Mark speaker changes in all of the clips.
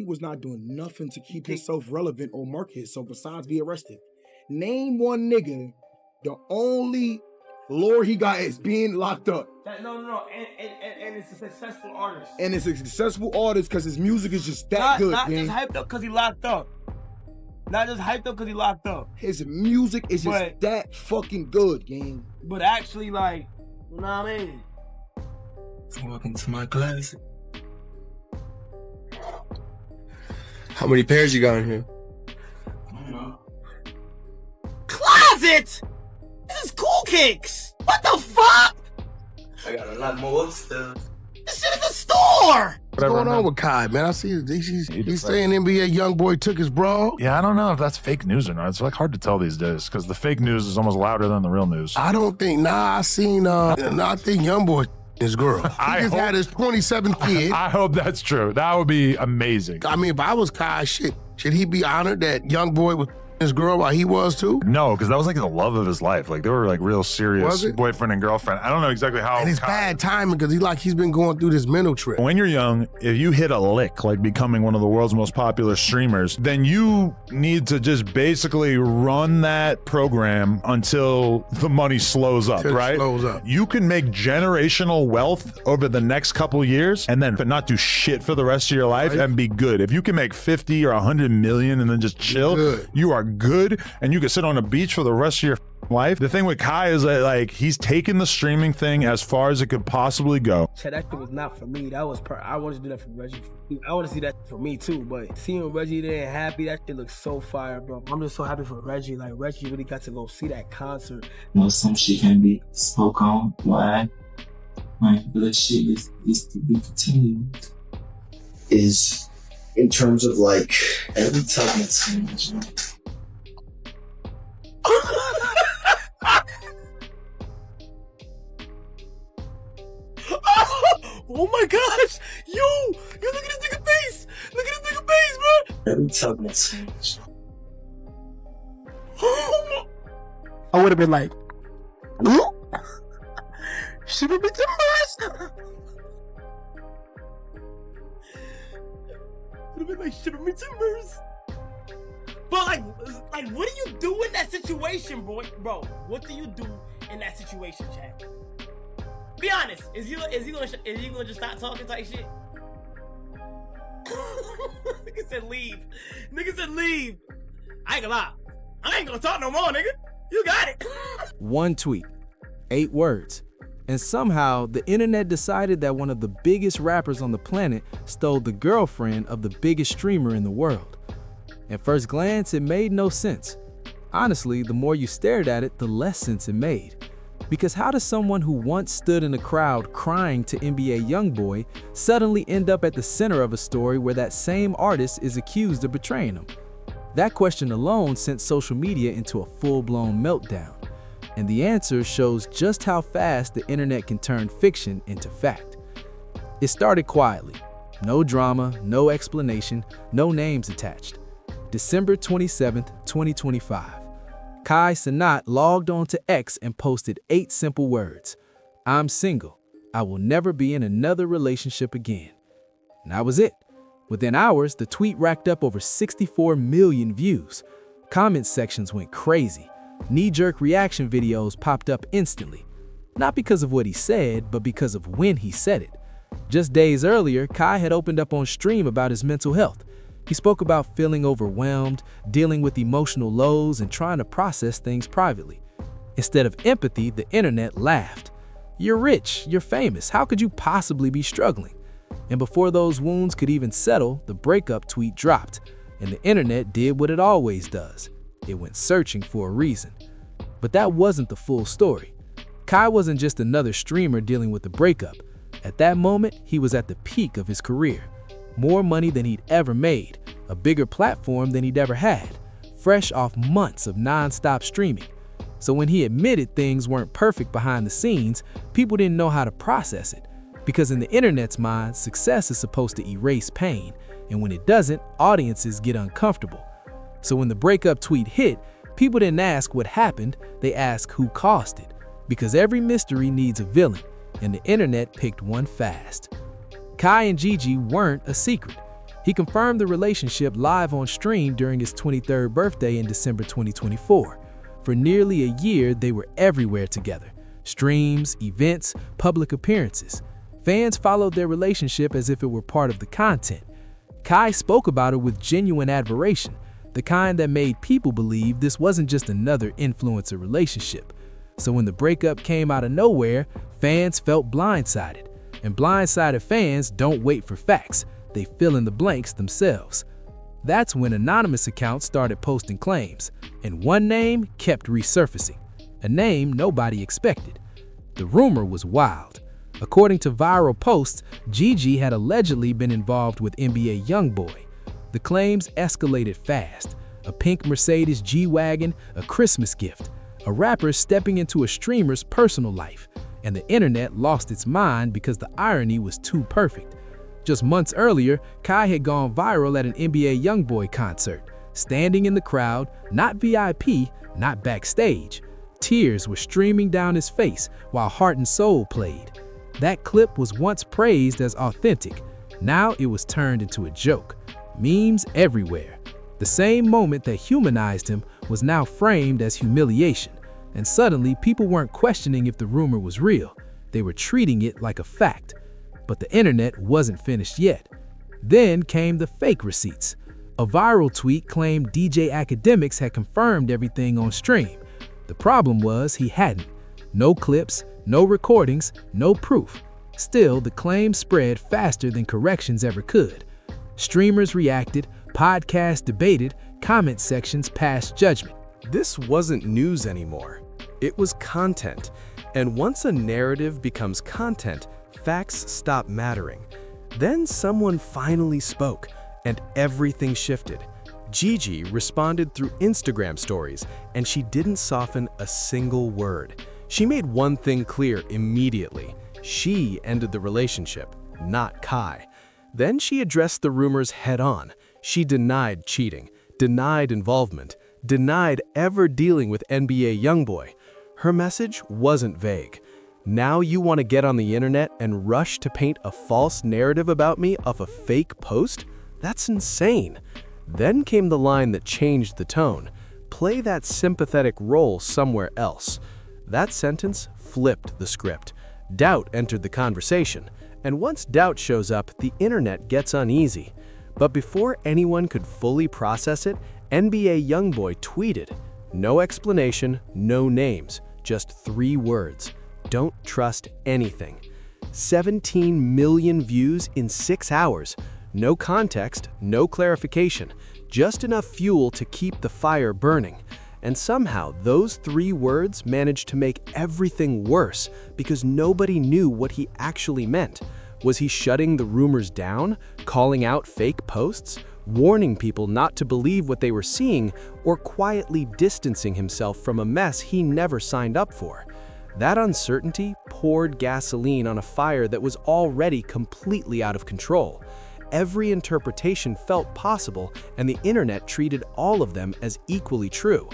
Speaker 1: he was not doing nothing to keep himself relevant or market himself besides be arrested. Name one nigga, the only lore he got is being locked up.
Speaker 2: No. And it's a successful artist.
Speaker 1: And it's a successful artist because his music is just that good,
Speaker 2: Not
Speaker 1: man.
Speaker 2: just hyped up because he locked up. Not just hyped up because he locked up.
Speaker 1: His music is just that fucking good, gang.
Speaker 2: But actually, like, you know what I mean?
Speaker 3: Welcome to my class. How many pairs you got in here?
Speaker 2: I don't know. Closet! This is Cool Kicks! What the fuck?
Speaker 3: I got a lot more stuff.
Speaker 2: This shit is a store!
Speaker 4: What's going on with Kai, man? I see he's saying NBA YoungBoy took his bra.
Speaker 5: Yeah, I don't know if that's fake news or not. It's like hard to tell these days because the fake news is almost louder than the real news.
Speaker 4: I don't think, I think YoungBoy his girl. He just had his 27th kid.
Speaker 5: I hope that's true. That would be amazing.
Speaker 4: I mean, if I was Kai, should he be honored that YoungBoy was his girl while he was too?
Speaker 5: No, because that was like the love of his life. Like they were like real serious boyfriend and girlfriend. I don't know exactly how.
Speaker 4: And it's bad timing because he's been going through this mental trip.
Speaker 5: When you're young, if you hit a lick, like becoming one of the world's most popular streamers, then you need to just basically run that program until the money slows up, right?
Speaker 4: Slows up.
Speaker 5: You can make generational wealth over the next couple years and then not do shit for the rest of your life and be good. If you can make 50 or 100 million and then just chill, you are good and you can sit on a beach for the rest of your life. The thing with Kai is that like he's taken the streaming thing as far as it could possibly go.
Speaker 2: That shit was not for me. That was I wanted to do that for Reggie. I want to see that for me too, but seeing Reggie there and happy, that shit looks so fire, bro. I'm just so happy for Reggie. Like Reggie really got to go see that concert.
Speaker 6: You know, some shit can be spoke on. Why? Like, that shit is to be continued.
Speaker 7: Is in terms of like every time it's
Speaker 2: oh my gosh! You look at this nigga face! Look at this nigga face, bro!
Speaker 7: every time it's
Speaker 2: I would have been like, shiver me timbers! Would have been like, shiver me timbers! But like, what do you do in that situation, bro? Bro, what do you do in that situation, Chad? Be honest. Is he gonna just stop talking type shit? Nigga said leave. Nigga said leave. I ain't gonna lie. I ain't gonna talk no more, nigga. You got it.
Speaker 8: One tweet, 8 words. And somehow the internet decided that one of the biggest rappers on the planet stole the girlfriend of the biggest streamer in the world. At first glance, it made no sense. Honestly, the more you stared at it, the less sense it made. Because how does someone who once stood in a crowd crying to NBA YoungBoy suddenly end up at the center of a story where that same artist is accused of betraying him? That question alone sent social media into a full-blown meltdown. And the answer shows just how fast the internet can turn fiction into fact. It started quietly. No drama, no explanation, no names attached. December 27th, 2025. Kai Cenat logged on to X and posted 8 simple words. I'm single. I will never be in another relationship again. And that was it. Within hours, the tweet racked up over 64 million views. Comment sections went crazy. Knee-jerk reaction videos popped up instantly. Not because of what he said, but because of when he said it. Just days earlier, Kai had opened up on stream about his mental health. He spoke about feeling overwhelmed, dealing with emotional lows, and trying to process things privately. Instead of empathy, the internet laughed. You're rich, you're famous, how could you possibly be struggling? And before those wounds could even settle, the breakup tweet dropped, and the internet did what it always does. It went searching for a reason. But that wasn't the full story. Kai wasn't just another streamer dealing with the breakup. At that moment, he was at the peak of his career. More money than he'd ever made, a bigger platform than he'd ever had, fresh off months of non-stop streaming. So when he admitted things weren't perfect behind the scenes, people didn't know how to process it. Because in the internet's mind, success is supposed to erase pain, and when it doesn't, audiences get uncomfortable. So when the breakup tweet hit, people didn't ask what happened, they asked who caused it. Because every mystery needs a villain, and the internet picked one fast. Kai and Gigi weren't a secret. He confirmed the relationship live on stream during his 23rd birthday in December 2024. For nearly a year, they were everywhere together. Streams, events, public appearances. Fans followed their relationship as if it were part of the content. Kai spoke about it with genuine admiration, the kind that made people believe this wasn't just another influencer relationship. So when the breakup came out of nowhere, fans felt blindsided. And blindsided fans don't wait for facts. They fill in the blanks themselves. That's when anonymous accounts started posting claims, and one name kept resurfacing, a name nobody expected. The rumor was wild. According to viral posts, Gigi had allegedly been involved with NBA YoungBoy. The claims escalated fast. A pink Mercedes G-Wagon, a Christmas gift, a rapper stepping into a streamer's personal life, and the internet lost its mind because the irony was too perfect. Just months earlier, Kai had gone viral at an NBA YoungBoy concert, standing in the crowd, not VIP, not backstage. Tears were streaming down his face while Heart and Soul played. That clip was once praised as authentic. Now it was turned into a joke. Memes everywhere. The same moment that humanized him was now framed as humiliation, and suddenly people weren't questioning if the rumor was real. They were treating it like a fact. But the internet wasn't finished yet. Then came the fake receipts. A viral tweet claimed DJ Academics had confirmed everything on stream. The problem was he hadn't. No clips, no recordings, no proof. Still, the claim spread faster than corrections ever could. Streamers reacted, podcasts debated, comment sections passed judgment.
Speaker 9: This wasn't news anymore. It was content. And once a narrative becomes content, facts stop mattering. Then someone finally spoke, and everything shifted. Gigi responded through Instagram stories, and she didn't soften a single word. She made one thing clear immediately. She ended the relationship, not Kai. Then she addressed the rumors head-on. She denied cheating, denied involvement, denied ever dealing with NBA YoungBoy. Her message wasn't vague. Now you want to get on the internet and rush to paint a false narrative about me off a fake post? That's insane. Then came the line that changed the tone. Play that sympathetic role somewhere else. That sentence flipped the script. Doubt entered the conversation. And once doubt shows up, the internet gets uneasy. But before anyone could fully process it, NBA YoungBoy tweeted. No explanation, no names, just 3 words. Don't trust anything. 17 million views in 6 hours. No context, no clarification, just enough fuel to keep the fire burning. And somehow those 3 words managed to make everything worse because nobody knew what he actually meant. Was he shutting the rumors down, calling out fake posts, warning people not to believe what they were seeing, or quietly distancing himself from a mess he never signed up for? That uncertainty poured gasoline on a fire that was already completely out of control. Every interpretation felt possible, and the internet treated all of them as equally true.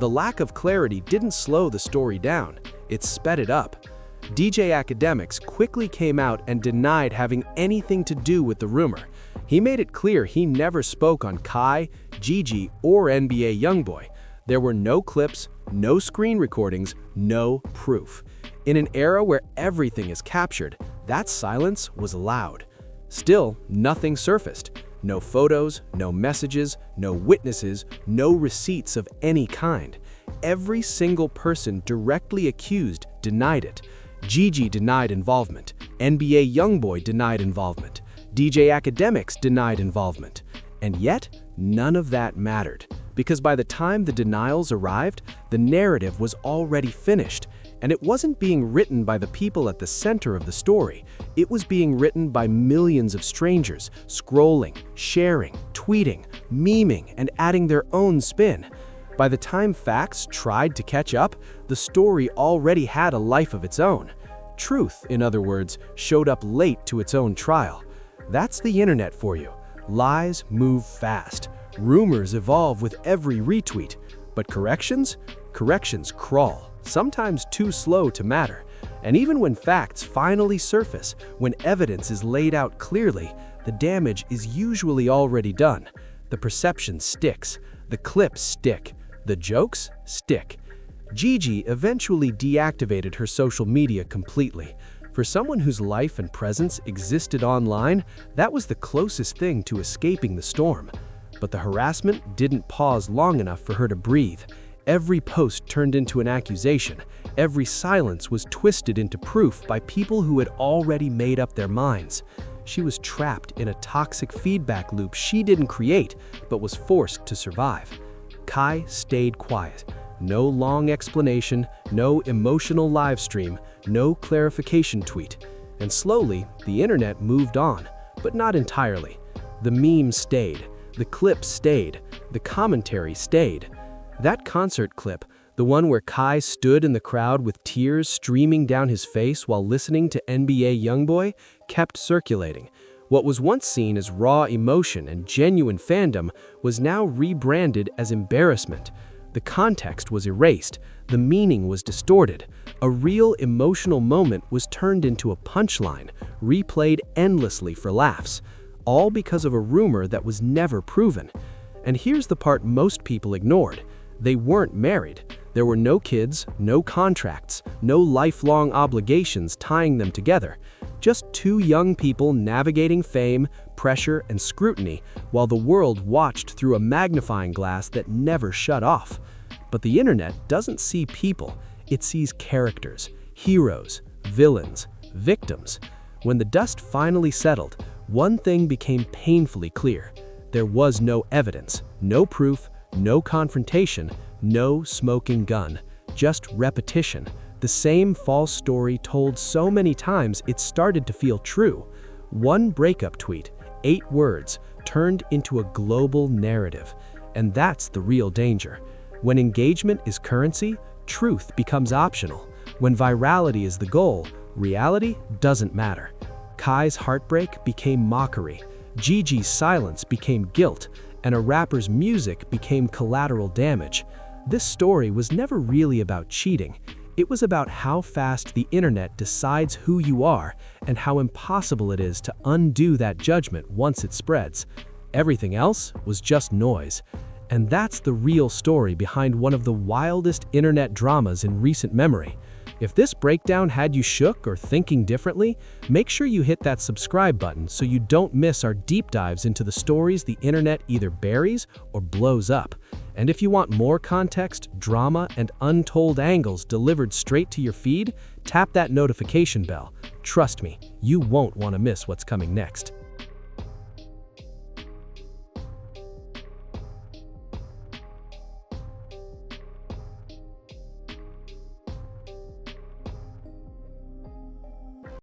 Speaker 9: The lack of clarity didn't slow the story down, it sped it up. DJ Academics quickly came out and denied having anything to do with the rumor. He made it clear he never spoke on Kai, Gigi, or NBA YoungBoy. There were no clips, no screen recordings, no proof. In an era where everything is captured, that silence was loud. Still, nothing surfaced. No photos, no messages, no witnesses, no receipts of any kind. Every single person directly accused denied it. Gigi denied involvement. NBA YoungBoy denied involvement. DJ Academics denied involvement. And yet, none of that mattered. Because by the time the denials arrived, the narrative was already finished. And it wasn't being written by the people at the center of the story. It was being written by millions of strangers, scrolling, sharing, tweeting, memeing, and adding their own spin. By the time facts tried to catch up, the story already had a life of its own. Truth, in other words, showed up late to its own trial. That's the internet for you. Lies move fast. Rumors evolve with every retweet. But corrections? Corrections crawl, sometimes too slow to matter. And even when facts finally surface, when evidence is laid out clearly, the damage is usually already done. The perception sticks, the clips stick, the jokes stick. Gigi eventually deactivated her social media completely. For someone whose life and presence existed online, that was the closest thing to escaping the storm. But the harassment didn't pause long enough for her to breathe. Every post turned into an accusation. Every silence was twisted into proof by people who had already made up their minds. She was trapped in a toxic feedback loop she didn't create, but was forced to survive. Kai stayed quiet. No long explanation, no emotional live stream, no clarification tweet. And slowly, the internet moved on, but not entirely. The memes stayed, the clips stayed, the commentary stayed. That concert clip, the one where Kai stood in the crowd with tears streaming down his face while listening to NBA YoungBoy, kept circulating. What was once seen as raw emotion and genuine fandom was now rebranded as embarrassment. The context was erased, the meaning was distorted. A real emotional moment was turned into a punchline, replayed endlessly for laughs, all because of a rumor that was never proven. And here's the part most people ignored. They weren't married. There were no kids, no contracts, no lifelong obligations tying them together. Just two young people navigating fame, pressure, and scrutiny while the world watched through a magnifying glass that never shut off. But the internet doesn't see people, it sees characters, heroes, villains, victims. When the dust finally settled, one thing became painfully clear. There was no evidence, no proof, no confrontation, no smoking gun, just repetition. The same false story told so many times it started to feel true. One breakup tweet, 8 words, turned into a global narrative. And that's the real danger. When engagement is currency, truth becomes optional. When virality is the goal, reality doesn't matter. Kai's heartbreak became mockery. Gigi's silence became guilt. And a rapper's music became collateral damage. This story was never really about cheating. It was about how fast the internet decides who you are and how impossible it is to undo that judgment once it spreads. Everything else was just noise. And that's the real story behind one of the wildest internet dramas in recent memory. If this breakdown had you shook or thinking differently, make sure you hit that subscribe button so you don't miss our deep dives into the stories the internet either buries or blows up. And if you want more context, drama, and untold angles delivered straight to your feed, tap that notification bell. Trust me, you won't want to miss what's coming next.